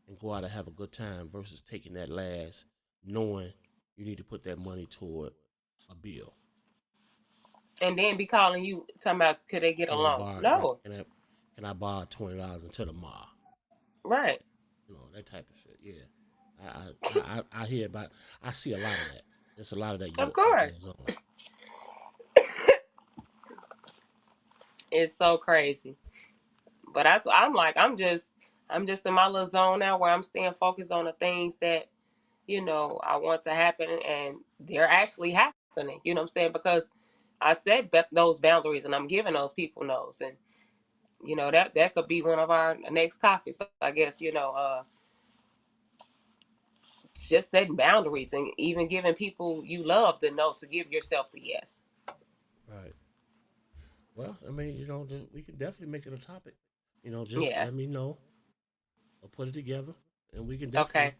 and go out and have a good time versus taking that last, knowing you need to put that money toward a bill. And then be calling you talking about could they get a Can I loan? borrow? Right? No. Can I borrow $20 until tomorrow? Right. That type of shit. Yeah, I hear about. I see a lot of that. There's a lot of Of that course. goes on. It's so crazy. But I'm like, I'm just in my little zone now where I'm staying focused on the things that, I want to happen and they're actually happening. You know what I'm saying? Because I set those boundaries and I'm giving those people those. And, that could be one of our next topics, I guess, just setting boundaries and even giving people you love the no to give yourself the yes. Right. Well, I mean, we can definitely make it a topic. Just Yeah. let me know or put it together, and Okay.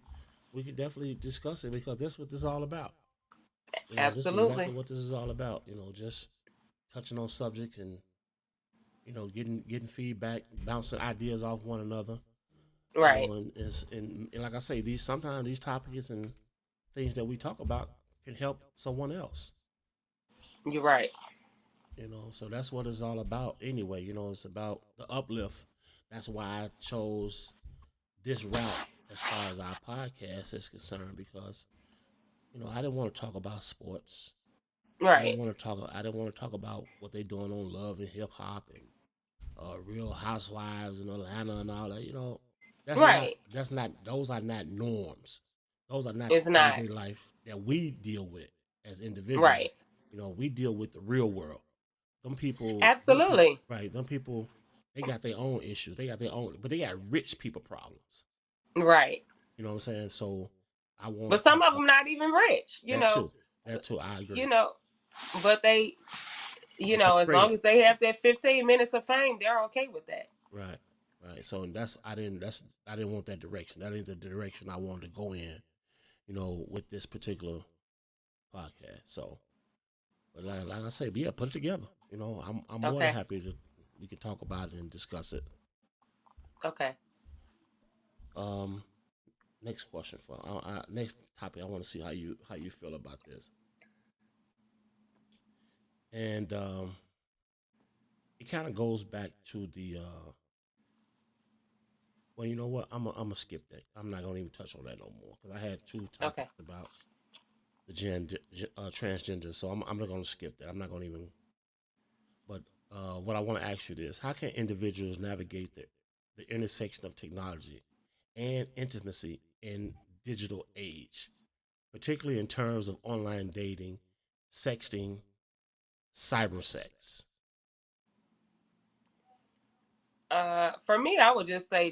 we can definitely discuss it because that's what this is all about. This is exactly Absolutely. what this is all about. Just touching on subjects and getting feedback, bouncing ideas off one another. Right. And like I say, these sometimes these topics and things that we talk about can help someone else. You're right. So that's what it's all about anyway. It's about the uplift. That's why I chose this route as far as our podcast is concerned because I didn't want to talk about sports. Right. I didn't want to talk about what they doing on Love and Hip Hop and Real Housewives in Atlanta and all that. Right. That's not. Those are not norms. Those are not It's the not. everyday life that we deal with as individuals. Right. We deal with the real world. Them people, Absolutely. right? Them people, they got their own issues. They got their own, but they got rich people problems. Right. You know what I'm saying? So I want But to some talk of about them not even rich, that too. So, That too. I you agree. know, but they, They come as long crazy. as they have that 15 minutes of fame, they're okay with that. Right. Right. So I didn't want that direction. That ain't the direction I wanted to go in. With this particular podcast. So, but like I say, yeah, put it together. I'm more than Okay. happy to we can talk about it and discuss it. Okay. Um, next question for next topic. I want to see how you feel about this, and it kind of goes back to the. Well, you know what? I'm gonna skip that. I'm not gonna even touch on that no more because I had two Okay. topics about the transgender. So I'm not gonna skip that. I'm not gonna even. But what I want to ask you is, how can individuals navigate the intersection of technology and intimacy in digital age, particularly in terms of online dating, sexting, cyber sex? For me, I would just say,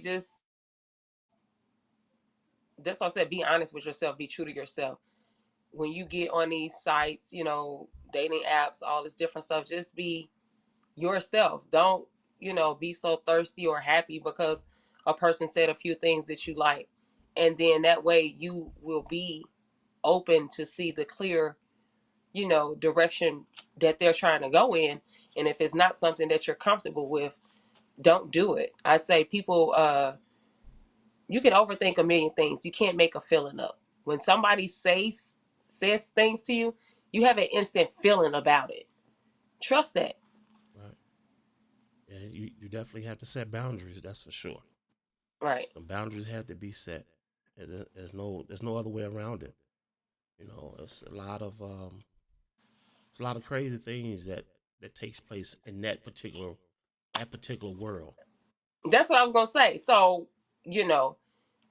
that's why I said, be honest with yourself, be true to yourself. When you get on these sites, dating apps, all this different stuff, just be yourself. Don't, be so thirsty or happy because a person said a few things that you like. And then that way you will be open to see the clear, direction that they're trying to go in. And if it's not something that you're comfortable with, don't do it. I say people, you can overthink a million things. You can't make a feeling up. When somebody says things to you, you have an instant feeling about it. Trust that. Right. Yeah, you definitely have to set boundaries. That's for sure. Right. Some boundaries have to be set. There's no other way around it. It's a lot of crazy things that takes place in that particular world. That's what I was gonna say. So, you know,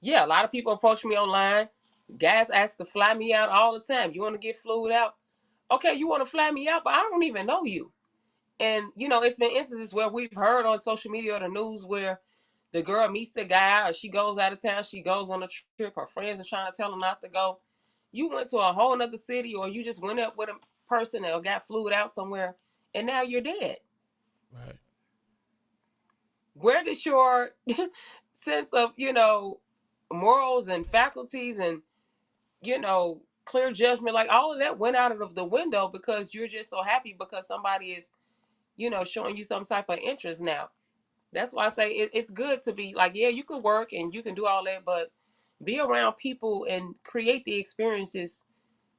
yeah, a lot of people approach me online. Guys ask to fly me out all the time. You want to get flued out? Okay, you want to fly me out, but I don't even know you. And it's been instances where we've heard on social media or the news where the girl meets the guy, or she goes out of town, she goes on a trip, her friends are trying to tell her not to go. You went to a whole nother city, or you just went up with a person that got flued out somewhere, and now you're dead. Right. Where does your sense of, morals and faculties and, clear judgment, like all of that went out of the window because you're just so happy because somebody is, showing you some type of interest now. That's why I say it's good to be like, yeah, you can work and you can do all that, but be around people and create the experiences,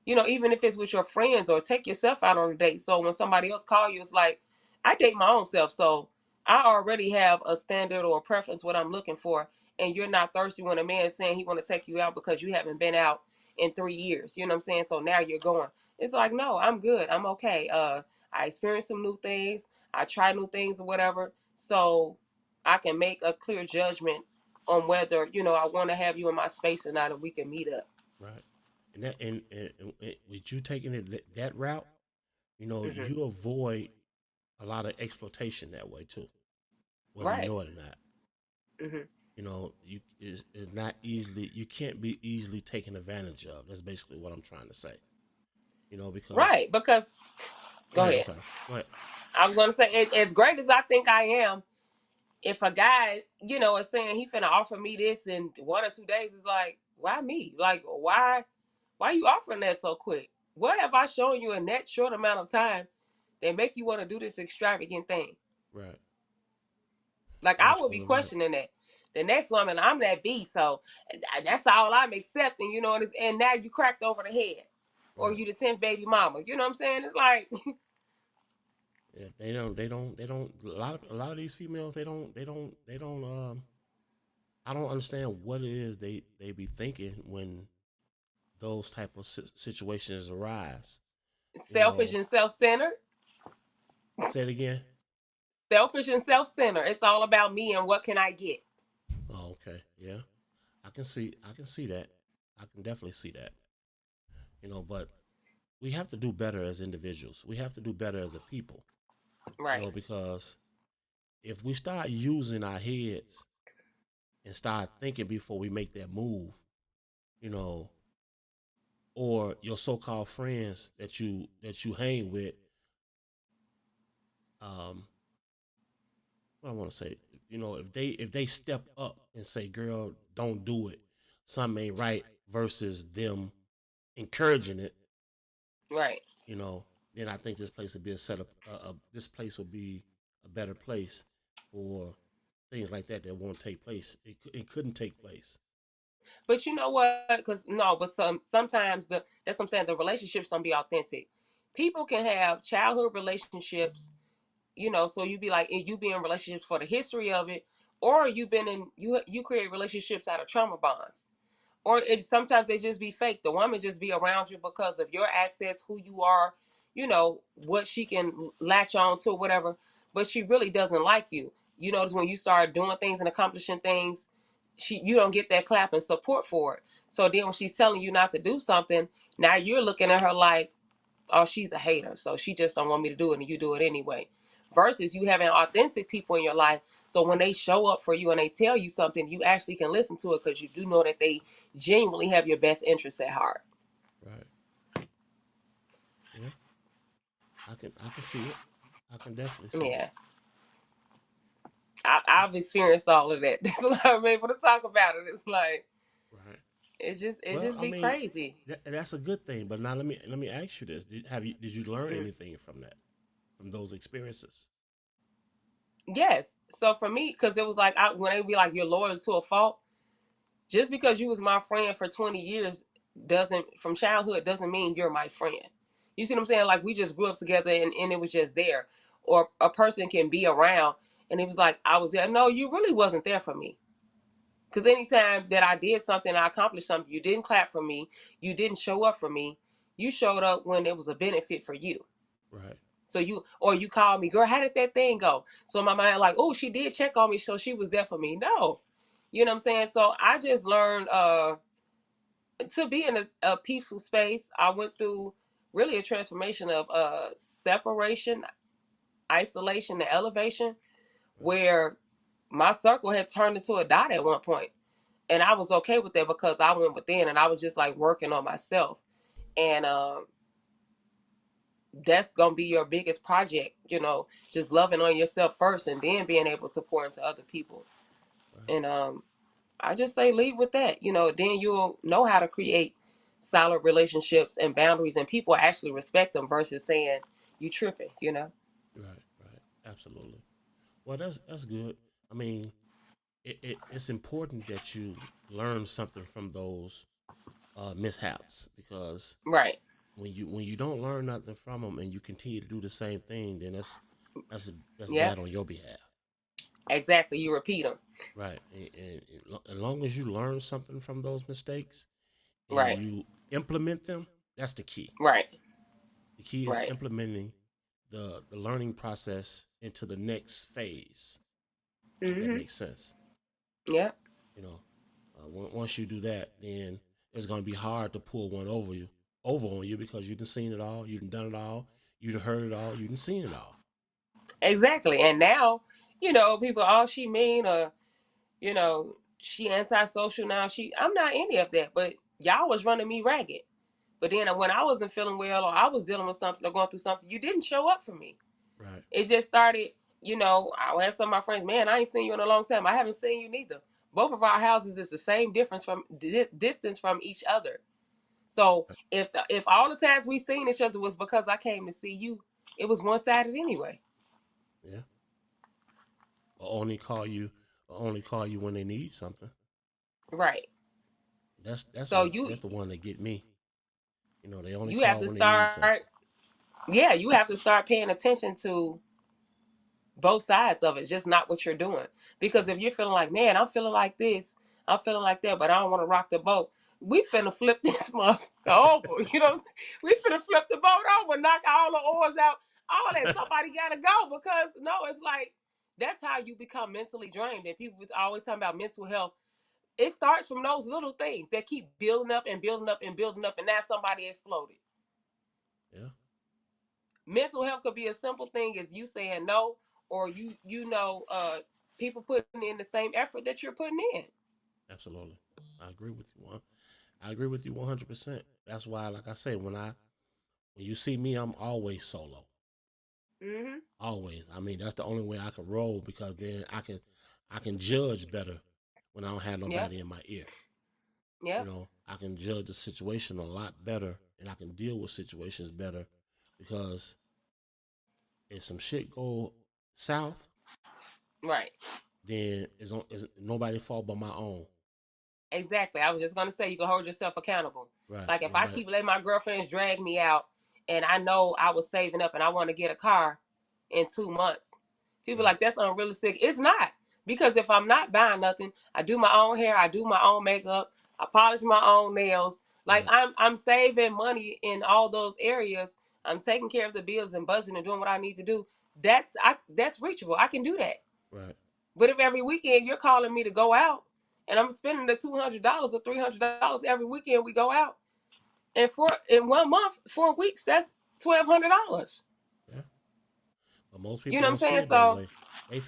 even if it's with your friends, or take yourself out on a date. So when somebody else call you, it's like, I date my own self. So I already have a standard or a preference what I'm looking for. And you're not thirsty when a man is saying he want to take you out because you haven't been out in 3 years. You know what I'm saying? So now you're going. It's like, no, I'm good. I'm okay. I experienced some new things. I try new things or whatever. So I can make a clear judgment on whether, I want to have you in my space or not, and we can meet up. Right. And with you taking it that route, Hmm. you avoid a lot of exploitation that way too, whether you Right. know it or not. Hmm. You is not easily you can't be easily taken advantage of. That's basically what I'm trying to say. Because Right. Because, go go ahead. I'm ahead. sorry. Go ahead. I was going to say, as great as I think I am, if a guy, is saying he finna offer me this in 1 or 2 days, it's like, why me? Like, why you offering that so quick? What have I shown you in that short amount of time that make you want to do this extravagant thing? Right. Like, You're I would be absolutely right. questioning that. The next woman, I'm that B, so that's all I'm accepting, and now you cracked over the head. Or Right. you the 10th baby mama. You know what I'm saying? It's like, Yeah, they don't. A lot of these females, they don't. I don't understand what it is they be thinking when those type of situations arise. You Selfish know, and self-centered. say it again. Selfish and self-centered. It's all about me and what can I get. Oh, okay, yeah, I can see that. I can definitely see that. But we have to do better as individuals. We have to do better as a people. Right. Because if we start using our heads and start thinking before we make that move, you know, or your so-called friends that you hang with, um, what I want to say, if they step up and say, "Girl, don't do it," something ain't right, versus them encouraging it, Right. you know, then I think this place would be a setup. This place would be a better place for things like that won't take place. It couldn't take place. But you know what? Because no, but sometimes that's what I'm saying. The relationships don't be authentic. People can have childhood relationships, so you be like, you be in relationships for the history of it, or you create relationships out of trauma bonds, or sometimes they just be fake. The woman just be around you because of your access, who you are, what she can latch on to, or whatever. But she really doesn't like you. You notice when you start doing things and accomplishing things, you don't get that clap and support for it. So then when she's telling you not to do something, now you're looking at her like, oh, she's a hater, so she just don't want me to do it, and you do it anyway. Versus you having authentic people in your life, so when they show up for you and they tell you something, you actually can listen to it because you do know that they genuinely have your best interests at heart. Right. Yeah. I can see it. I can definitely see it. Yeah, I've experienced all of that. That's why I'm able to talk about it. It's like Right. it Well, just I be mean, crazy. that's a good thing. But now let me ask you this: did you learn Mm. anything from those experiences? Yes. So for me, because it was like when they be like you're loyal to a fault, just because you was my friend for 20 years doesn't from childhood doesn't mean you're my friend. You see what I'm saying? Like we just grew up together and it was just there. Or a person can be around and it was like I was there. No, you really wasn't there for me. Because anytime that I did something, I accomplished something, you didn't clap for me, you didn't show up for me. You showed up when it was a benefit for you. Right. So you called me, girl, how did that thing go? So in my mind, like, oh, she did check on me, so she was there for me. No. You know what I'm saying? So I just learned to be in a peaceful space. I went through really a transformation of separation, isolation, and elevation, Right. where my circle had turned into a dot at one point, and I was okay with that because I went within and I was just like working on myself, and that's gonna be your biggest project, just loving on yourself first, and then being able to pour into other people, Right. and I just say lead with that. Then you'll know how to create solid relationships and boundaries, and people actually respect them versus saying you tripping. Right. Right. Absolutely. Well, that's good. I mean, it's important that you learn something from those mishaps, because Right. when you don't learn nothing from them and you continue to do the same thing, then that's Yeah. bad on your behalf. Exactly. You repeat them. Right. And as long as you learn something from those mistakes and Right. you implement them, that's the key. Right. The key is Right. implementing the learning process into the next phase, if that Mhm. makes sense. Yeah. You know, once you do that, then it's going to be hard to pull one over on you, because you've seen it all, you've done it all, you've heard it all, you've seen it all. Exactly. And now, people, oh, she mean, or she antisocial now. I'm not any of that, but y'all was running me ragged. But then when I wasn't feeling well or I was dealing with something or going through something, you didn't show up for me. Right. It just started, I had some of my friends, man, I ain't seen you in a long time. I haven't seen you neither. Both of our houses is the same difference from distance from each other. So if all the times we seen each other was because I came to see you, it was one sided anyway. Yeah. Or only call you when they need something. Right. That's So what that's the one that get me. They only you have call to when they need start, something. yeah, you have to start paying attention to both sides of it, just not what you're doing. Because Right. if you're feeling like, man, I'm feeling like this, I'm feeling like that, but I don't want to rock the boat. we finna flip this motherfucker over. You know what I'm saying? We finna flip the boat over, knock all the oars out, all that. Somebody gotta go because no, it's like that's how you become mentally drained. And people always talking about mental health. It starts from those little things that keep building up and building up and building up, and now somebody exploded. Yeah, Mental health could be a simple thing as you saying no, or people putting in the same effort that you're putting in. absolutely. I agree with you. I agree with you 100%. That's why, like I say, when you see me, I'm always solo. Mm-hmm. Always. I mean, that's the only way I can roll because then I can judge better when I don't have Yep. nobody in my ear. You Yep. know, I can judge the situation a lot better and I can deal with situations better because if some shit go south, Right. then it's nobody fault but my own. Exactly. I was just gonna say you can hold yourself accountable. Right. Like if I Nobody. keep letting my girlfriends drag me out, and I know I was saving up and I want to get a car in 2 months, people Right. like that's unrealistic. It's not because if I'm not buying nothing, I do my own hair, I do my own makeup, I polish my own nails. Like Right. I'm saving money in all those areas. I'm taking care of the bills and budgeting and doing what I need to do. That's reachable. I can do that. Right. But if every weekend you're calling me to go out and I'm spending the $200 or $300 every weekend we go out, and for in 1 month, 4 weeks, that's $1,200. Yeah. But most You people know what I'm don't see saying? it that So way. They they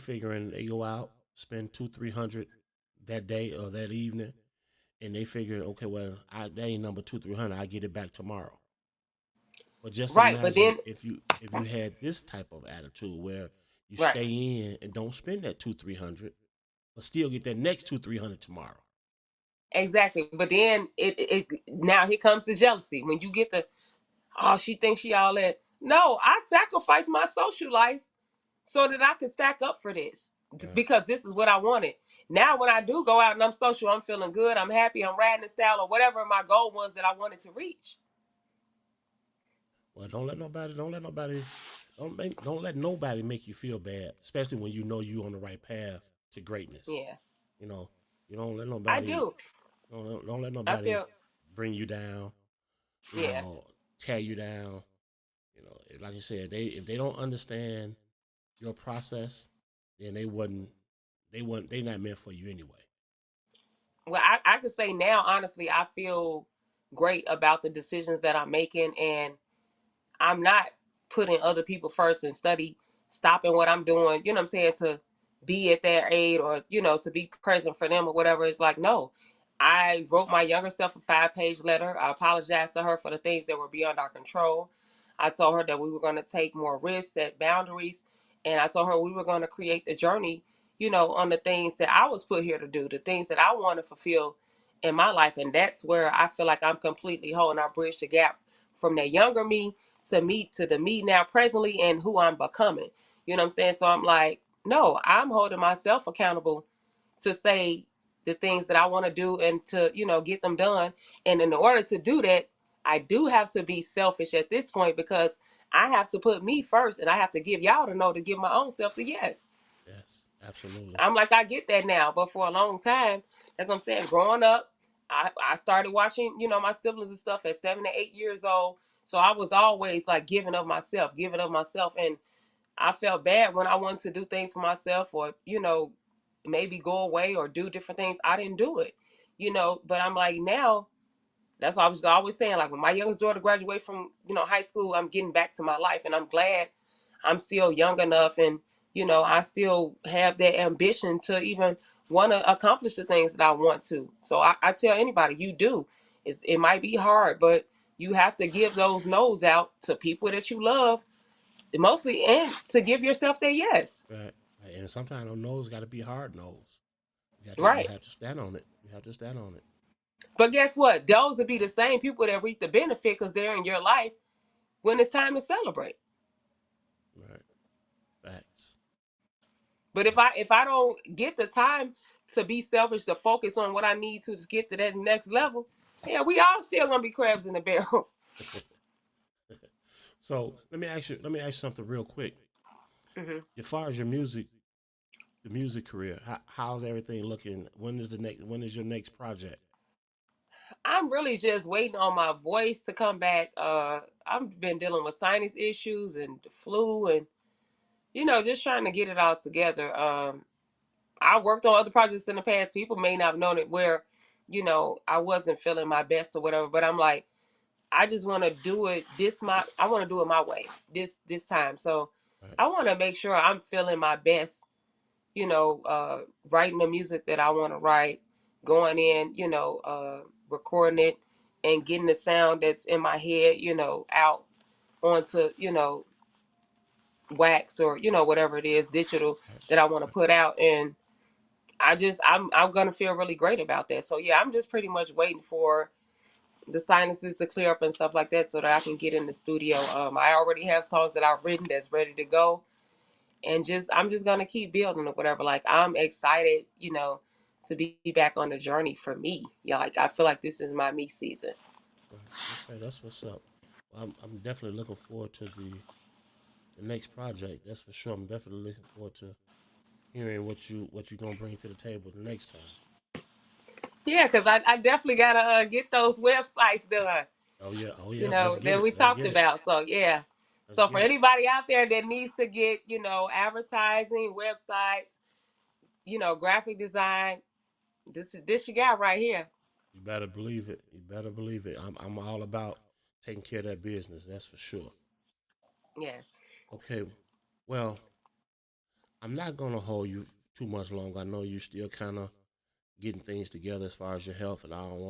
figuring don't. they go out, spend 200-300 that day or that evening, and they figure, okay, well, that ain't number 200-300. I get it back tomorrow. But just Right, but imagine then if you had this type of attitude where you right, stay in and don't spend that 200-300, but still get that next 200-300 tomorrow. exactly. But then it now here comes the jealousy when you get the she thinks she all that. No, I sacrificed my social life so that I could stack up for this Right. because this is what I wanted. Now, when I do go out and I'm social, I'm feeling good, I'm happy, I'm riding the style or whatever my goal was that I wanted to reach. Well, don't let nobody make you feel bad, especially when you know you on the right path to greatness. Yeah, You know, you don't let I nobody do. don't let I nobody feel, bring you down. You yeah. know, tear you down. You know, like I said, they if they don't understand your process, then they not meant for you anyway. Well, I could say now, honestly, I feel great about the decisions that I'm making, and I'm not putting other people first and stopping what I'm doing, you know what I'm saying, to be at their aid or, to be present for them or whatever. It's like, no. I wrote my younger self a 5-page letter. I apologized to her for the things that were beyond our control. I told her that we were going to take more risks, set boundaries, and I told her we were going to create the journey, on the things that I was put here to do, the things that I want to fulfill in my life. And that's where I feel like I'm completely whole and I bridge the gap from that younger me to the me now presently and who I'm becoming. You know what I'm saying? So I'm like, no, I'm holding myself accountable to say the things that I want to do and to, get them done. And in order to do that, I do have to be selfish at this point because I have to put me first and I have to give y'all to know to give my own self the yes. Yes, absolutely. I'm like, I get that now, but for a long time, as I'm saying, growing up, I started watching, my siblings and stuff at 7 to 8 years old. So I was always like giving up myself. And I felt bad when I wanted to do things for myself or, maybe go away or do different things. I didn't do it, but I'm like, now that's what I was always saying. Like when my youngest daughter graduated from, high school, I'm getting back to my life and I'm glad I'm still young enough and, I still have that ambition to even want to accomplish the things that I want to. So I tell anybody, you do. It might be hard, but you have to give those no's out to people that you love mostly and to give yourself that yes. Right. Right. And sometimes those no's got to be hard no's. You Right. have to stand on it. You have to stand on it. But guess what? Those would be the same people that reap the benefit because they're in your life when it's time to celebrate. Right. Facts. But if I don't get the time to be selfish, to focus on what I need to get to that next level, yeah, we all still gonna be crabs in the barrel. So let me ask you something real quick. Hmm. As far as the music career, how's everything looking? When is your next project? I'm really just waiting on my voice to come back. I've been dealing with sinus issues and the flu, and just trying to get it all together. I worked on other projects in the past. People may not have known it where, I wasn't feeling my best or whatever. But I'm like, I just want to do it I want to do it my way this time. So Right. I want to make sure I'm feeling my best. Writing the music that I want to write, going in, recording it, and getting the sound that's in my head, out onto, wax or whatever it is, digital Right. that I want to Right. put out. And I'm gonna feel really great about that. So yeah, I'm just pretty much waiting for the sinuses to clear up and stuff like that so that I can get in the studio. I already have songs that I've written that's ready to go, and I'm just gonna keep building or whatever. Like, I'm excited, to be back on the journey for me. Yeah, like I feel like this is my me season. Right. Okay, that's what's up. Well, I'm definitely looking forward to the next project. That's for sure. I'm definitely looking forward to hearing what you gonna bring to the table the next time. Yeah, because I definitely gotta get those websites done. Oh yeah. Oh yeah. Let's get That it. we Let's talked get it. about. So yeah. Let's So for get it. anybody out there that needs to get, advertising, websites, graphic design, this you got right here. You better believe it. You better believe it. I'm all about taking care of that business. That's for sure. Yes. Okay. Well, I'm not gonna hold you too much longer. I know you still kind of getting things together as far as your health, and I don't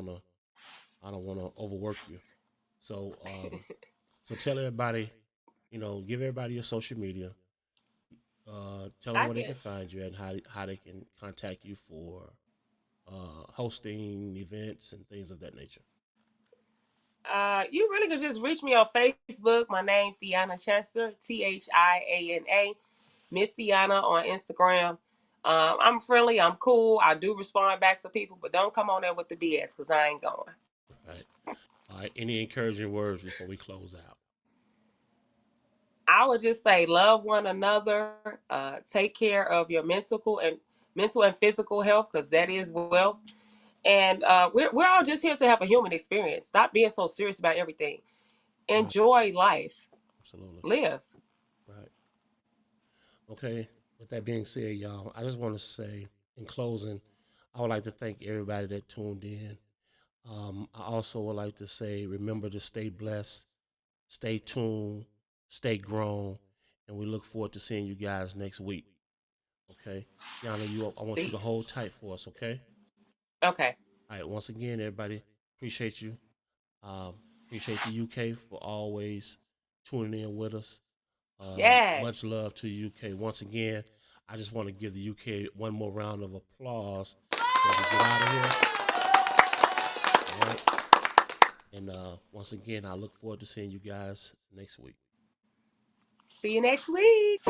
wanna overwork you. So so tell everybody, give everybody your social media. Tell them I where they can guess. find you and how they can contact you for hosting events and things of that nature. You really could just reach me on Facebook. My name Thiana Chester, Thiana, Miss Thiana on Instagram. I'm friendly. I'm cool. I do respond back to people, but don't come on there with the BS because I ain't going. All right. All right. Any encouraging words before we close out? I would just say love one another. Take care of your mental and physical health because that is wealth. And we're all just here to have a human experience. Stop being so serious about everything. Right. Enjoy life. Absolutely. Live. Right. Okay. With that being said, y'all, I just want to say in closing, I would like to thank everybody that tuned in. I also would like to say, remember to stay blessed, stay tuned, stay grown, and we look forward to seeing you guys next week. Okay, Yana, I want you See. to hold tight for us. Okay. Okay. All right. Once again, everybody, appreciate you. Um, appreciate the UK for always tuning in with us. Much Yes. love to the UK. Once again, I just want to give the UK one more round of applause before we get out of here. All right. And once again, I look forward to seeing you guys next week. See you next week.